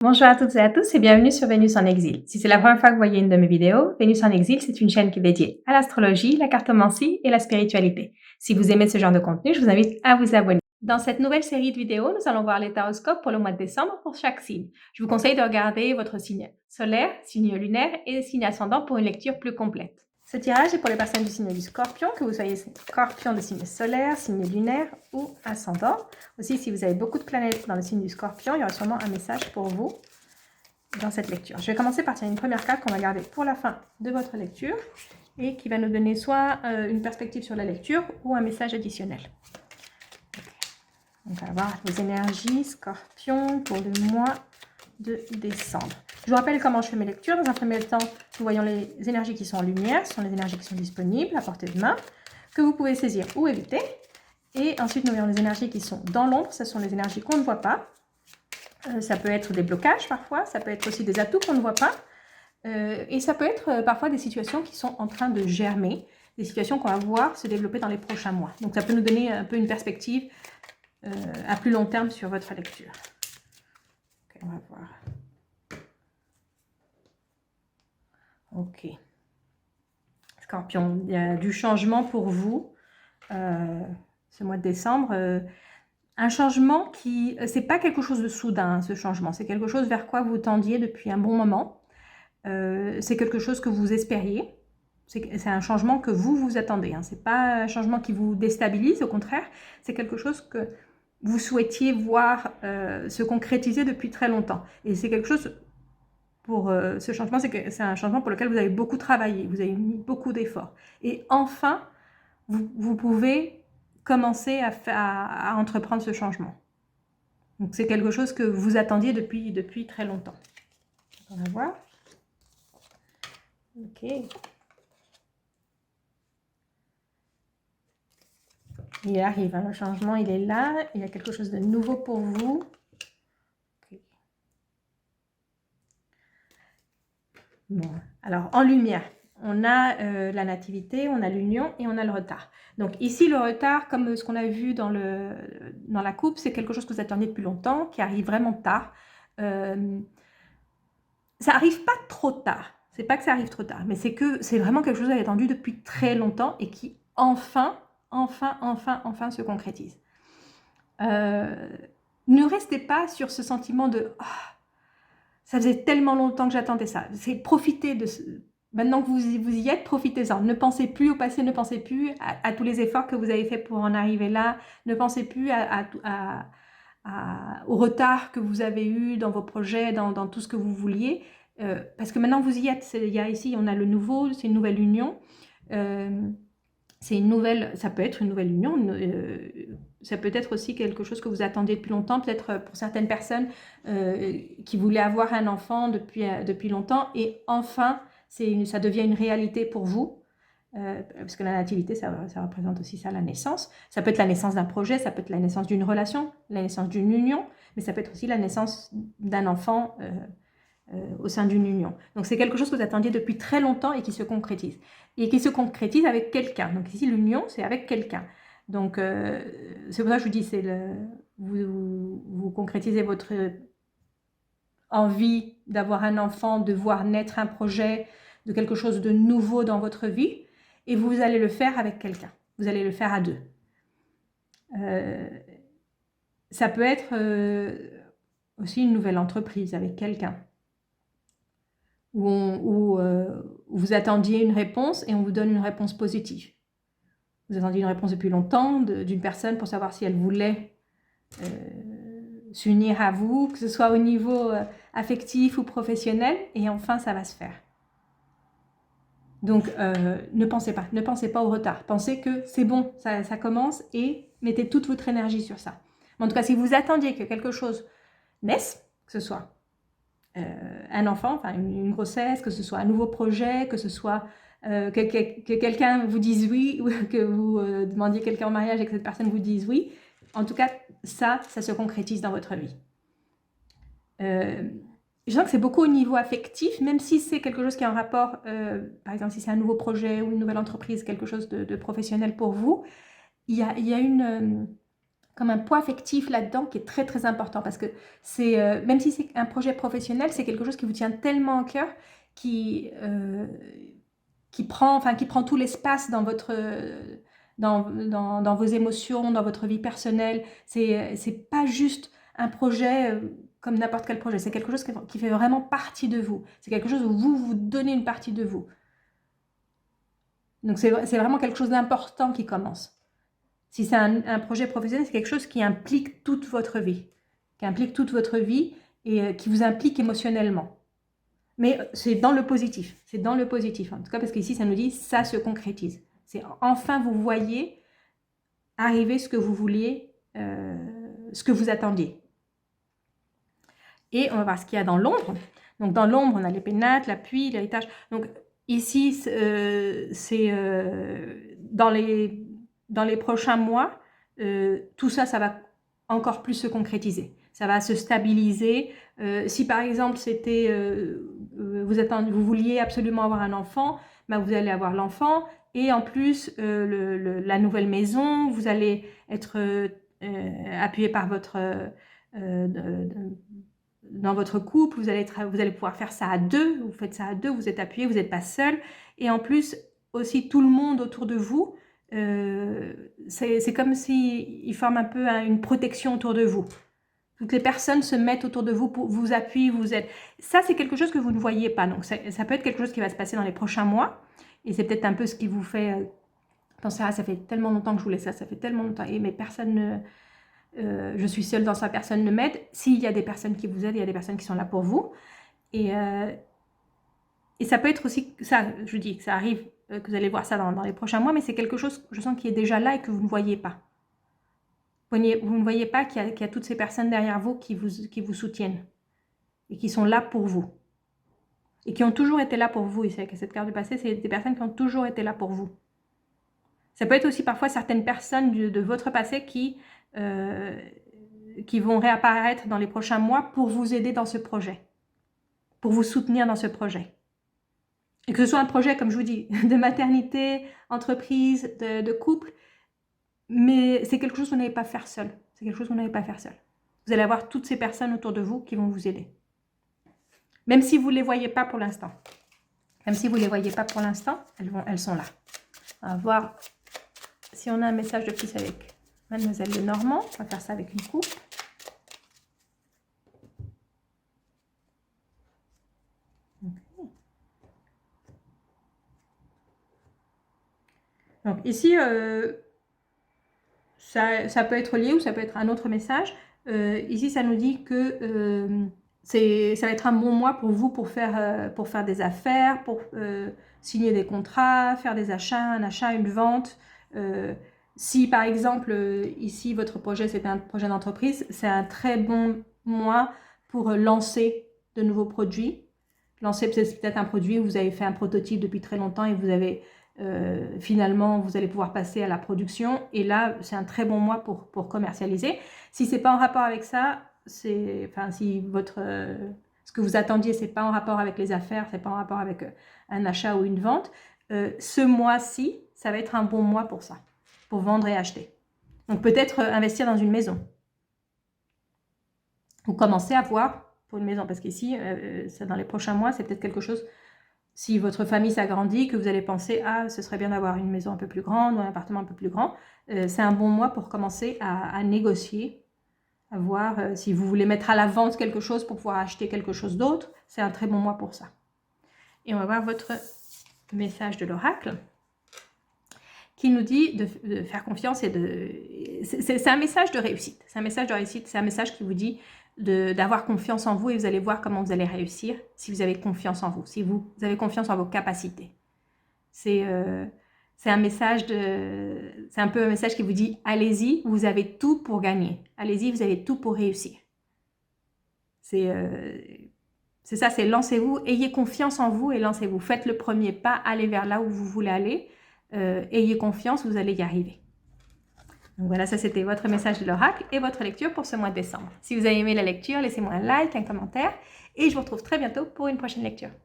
Bonjour à toutes et à tous et bienvenue sur Vénus en exil. Si c'est la première fois que vous voyez une de mes vidéos, Vénus en exil, c'est une chaîne qui est dédiée à l'astrologie, la cartomancie et la spiritualité. Si vous aimez ce genre de contenu, je vous invite à vous abonner. Dans cette nouvelle série de vidéos, nous allons voir les taroscopes pour le mois de décembre pour chaque signe. Je vous conseille de regarder votre signe solaire, signe lunaire et signe ascendant pour une lecture plus complète. Ce tirage est pour les personnes du signe du Scorpion, que vous soyez Scorpion de signe solaire, signe lunaire ou ascendant. Aussi, si vous avez beaucoup de planètes dans le signe du Scorpion, il y aura sûrement un message pour vous dans cette lecture. Je vais commencer par tirer une première carte qu'on va garder pour la fin de votre lecture et qui va nous donner soit une perspective sur la lecture ou un message additionnel. Donc, on va voir les énergies Scorpion pour le mois de décembre. Je vous rappelle comment je fais mes lectures. Dans un premier temps, nous voyons les énergies qui sont en lumière, ce sont les énergies qui sont disponibles à portée de main, que vous pouvez saisir ou éviter. Et ensuite, nous voyons les énergies qui sont dans l'ombre, ce sont les énergies qu'on ne voit pas. Ça peut être des blocages parfois, ça peut être aussi des atouts qu'on ne voit pas. Et ça peut être parfois des situations qui sont en train de germer, des situations qu'on va voir se développer dans les prochains mois. Donc ça peut nous donner un peu une perspective à plus long terme sur votre lecture. Okay, on va voir. Ok. Scorpion, il y a du changement pour vous ce mois de décembre. Un changement qui, c'est pas quelque chose de soudain, ce changement. C'est quelque chose vers quoi vous tendiez depuis un bon moment. C'est quelque chose que vous espériez. C'est un changement que vous attendez. Hein. C'est pas un changement qui vous déstabilise, au contraire. C'est quelque chose que vous souhaitiez voir se concrétiser depuis très longtemps. Et c'est quelque chose pour ce changement, c'est un changement pour lequel vous avez beaucoup travaillé, vous avez mis beaucoup d'efforts. Et enfin, vous pouvez commencer à entreprendre ce changement. Donc c'est quelque chose que vous attendiez depuis très longtemps. On va voir. Ok. Il arrive, hein, le changement, il est là. Il y a quelque chose de nouveau pour vous. Okay. Bon, alors en lumière, on a la nativité, on a l'union et on a le retard. Donc ici, le retard, comme ce qu'on a vu dans la coupe, c'est quelque chose que vous attendiez depuis longtemps, qui arrive vraiment tard. Ça arrive pas trop tard. C'est pas que ça arrive trop tard, mais c'est que c'est vraiment quelque chose que vous avez attendu depuis très longtemps et qui enfin se concrétise. Ne restez pas sur ce sentiment de oh, ça faisait tellement longtemps que j'attendais ça. C'est profiter de ce... Maintenant que vous y êtes, profitez-en. Ne pensez plus au passé, ne pensez plus à tous les efforts que vous avez faits pour en arriver là. Ne pensez plus au retard que vous avez eu dans vos projets, dans tout ce que vous vouliez. Parce que maintenant vous y êtes. Ici, on a le nouveau, c'est une nouvelle union. C'est une nouvelle, ça peut être une nouvelle union, ça peut être aussi quelque chose que vous attendiez depuis longtemps, peut-être pour certaines personnes qui voulaient avoir un enfant depuis longtemps, et enfin, ça devient une réalité pour vous, parce que la nativité, ça représente aussi ça, la naissance. Ça peut être la naissance d'un projet, ça peut être la naissance d'une relation, la naissance d'une union, mais ça peut être aussi la naissance d'un enfant au sein d'une union. Donc c'est quelque chose que vous attendiez depuis très longtemps et qui se concrétise. Et qui se concrétise avec quelqu'un. Donc ici, l'union, c'est avec quelqu'un. Donc c'est pour ça que je vous dis, vous concrétisez votre envie d'avoir un enfant, de voir naître un projet, de quelque chose de nouveau dans votre vie, et vous allez le faire avec quelqu'un. Vous allez le faire à deux. Ça peut être aussi une nouvelle entreprise avec quelqu'un. Où vous attendiez une réponse et on vous donne une réponse positive. Vous attendiez une réponse depuis longtemps d'une personne pour savoir si elle voulait s'unir à vous, que ce soit au niveau affectif ou professionnel, et enfin ça va se faire. Donc ne pensez pas au retard. Pensez que c'est bon, ça commence, et mettez toute votre énergie sur ça. Mais en tout cas, si vous attendiez que quelque chose naisse, que ce soit un enfant, enfin une grossesse, que ce soit un nouveau projet, que ce soit que quelqu'un vous dise oui, ou que vous demandiez quelqu'un en mariage et que cette personne vous dise oui, en tout cas, ça se concrétise dans votre vie. Je sens que c'est beaucoup au niveau affectif, même si c'est quelque chose qui est en rapport, par exemple, si c'est un nouveau projet ou une nouvelle entreprise, quelque chose de professionnel pour vous, il y a une comme un poids affectif là-dedans qui est très très important parce que c'est, même si c'est un projet professionnel, c'est quelque chose qui vous tient tellement au cœur qui prend tout l'espace dans votre dans vos émotions, dans votre vie personnelle. C'est pas juste un projet comme n'importe quel projet, c'est quelque chose qui fait vraiment partie de vous. C'est quelque chose où vous donnez une partie de vous. Donc c'est vraiment quelque chose d'important qui commence. Si c'est un projet professionnel, c'est quelque chose qui implique toute votre vie. Et qui vous implique émotionnellement. Mais c'est dans le positif. C'est dans le positif. En tout cas, parce qu'ici, ça nous dit, ça se concrétise. C'est enfin, vous voyez arriver ce que vous vouliez, ce que vous attendiez. Et on va voir ce qu'il y a dans l'ombre. Donc, dans l'ombre, on a les pénates, l'appui, l'héritage. Donc, ici, c'est dans les prochains mois, tout ça, ça va encore plus se concrétiser. Ça va se stabiliser. Si par exemple, vous vouliez absolument avoir un enfant, ben vous allez avoir l'enfant. Et en plus, la nouvelle maison, vous allez être appuyé par dans votre couple, vous allez pouvoir faire ça à deux, vous faites ça à deux, vous êtes appuyé, vous n'êtes pas seul. Et en plus, aussi tout le monde autour de vous, c'est comme s'il forme un peu une protection autour de vous. Toutes les personnes se mettent autour de vous, vous appuient, vous aident. Ça, c'est quelque chose que vous ne voyez pas. Donc, ça peut être quelque chose qui va se passer dans les prochains mois. Et c'est peut-être un peu ce qui vous fait penser, ah, ça fait tellement longtemps que je voulais ça, ça fait tellement longtemps. Mais personne ne... je suis seule dans ça, personne ne m'aide. S'il y a des personnes qui vous aident, il y a des personnes qui sont là pour vous. Et ça peut être aussi, ça, je dis que ça arrive, que vous allez voir ça dans les prochains mois, mais c'est quelque chose, je sens, qui est déjà là et que vous ne voyez pas. Vous ne voyez pas qu'il y a toutes ces personnes derrière vous qui vous soutiennent et qui sont là pour vous. Et qui ont toujours été là pour vous. Et c'est que cette carte du passé, c'est des personnes qui ont toujours été là pour vous. Ça peut être aussi parfois certaines personnes de votre passé qui vont réapparaître dans les prochains mois pour vous aider dans ce projet, pour vous soutenir dans ce projet. Et que ce soit un projet, comme je vous dis, de maternité, entreprise, de couple, mais c'est quelque chose que vous n'allez pas faire seul. C'est quelque chose que vous n'allez pas faire seul. Vous allez avoir toutes ces personnes autour de vous qui vont vous aider. Même si vous ne les voyez pas pour l'instant. Même si vous ne les voyez pas pour l'instant, elles sont là. On va voir si on a un message de plus avec Mademoiselle Lenormand. On va faire ça avec une coupe. Okay. Donc ici, ça peut être lié ou ça peut être un autre message. Ici, ça nous dit que ça va être un bon mois pour vous pour faire des affaires, pour signer des contrats, faire des achats, un achat, une vente. Si par exemple, ici, votre projet, c'est un projet d'entreprise, c'est un très bon mois pour lancer de nouveaux produits. Lancer peut-être un produit où vous avez fait un prototype depuis très longtemps et vous avez... finalement, vous allez pouvoir passer à la production. Et là, c'est un très bon mois pour commercialiser. Si ce n'est pas en rapport avec ça, si ce que vous attendiez, ce n'est pas en rapport avec les affaires, ce n'est pas en rapport avec un achat ou une vente, ce mois-ci, ça va être un bon mois pour ça, pour vendre et acheter. Donc peut-être investir dans une maison. Ou commencer à voir pour une maison, parce qu'ici, dans les prochains mois, c'est peut-être quelque chose... Si votre famille s'agrandit, que vous allez penser « Ah, ce serait bien d'avoir une maison un peu plus grande ou un appartement un peu plus grand », c'est un bon mois pour commencer à négocier, à voir si vous voulez mettre à la vente quelque chose pour pouvoir acheter quelque chose d'autre. C'est un très bon mois pour ça. Et on va voir votre message de l'oracle qui nous dit de faire confiance et c'est un message de réussite. C'est un message de réussite, c'est un message qui vous dit d'avoir confiance en vous et vous allez voir comment vous allez réussir si vous avez confiance en vous, si vous avez confiance en vos capacités. C'est un message c'est un peu un message qui vous dit allez-y, vous avez tout pour gagner. Allez-y, vous avez tout pour réussir. C'est ça, c'est lancez-vous, ayez confiance en vous et lancez-vous. Faites le premier pas, allez vers là où vous voulez aller. Ayez confiance, vous allez y arriver. Donc voilà, ça c'était votre message de l'oracle et votre lecture pour ce mois de décembre. Si vous avez aimé la lecture, laissez-moi un like, un commentaire et je vous retrouve très bientôt pour une prochaine lecture.